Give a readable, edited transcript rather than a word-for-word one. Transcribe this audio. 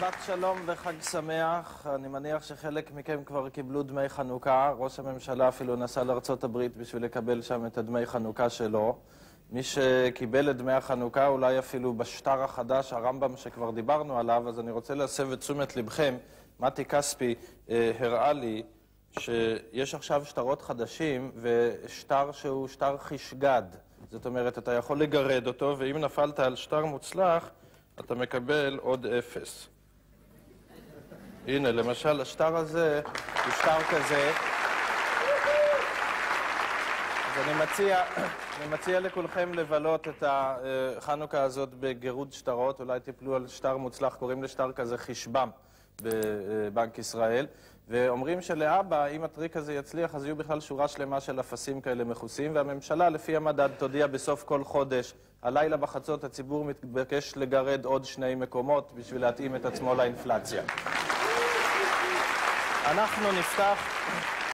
שבת שלום וחג שמח. אני מניח שחלק מכם כבר קיבלו דמי חנוכה. ראש הממשלה אפילו נסע לארצות הברית בשביל לקבל שם את הדמי חנוכה שלו. מי שקיבל את דמי החנוכה אולי אפילו בשטר החדש, הרמב"ם שכבר דיברנו עליו, אז אני רוצה להסב את תשומת לבכם. מתי כספי הראה לי שיש עכשיו שטרות חדשים ושטר שהוא שטר חשגד. זאת אומרת, אתה יכול לגרד אותו, ואם נפלת על שטר מוצלח, אתה מקבל עוד 0. הנה, למשל, השטר הזה הוא שטר כזה. אז אני מציע לכולכם לבלות את החנוכה הזאת בגירוד שטרות. אולי תיפלו על שטר מוצלח, קוראים לשטר כזה חשבם בבנק ישראל. ואומרים שלאבא, אם הטריק הזה יצליח, אז יהיו בכלל שורה שלמה של אפסים כאלה מכוסים, והממשלה לפי המדד תודיע בסוף כל חודש, הלילה בחצות הציבור מתבקש לגרד עוד 2 מקומות בשביל להתאים את עצמו לאינפלציה. אנחנו נפתח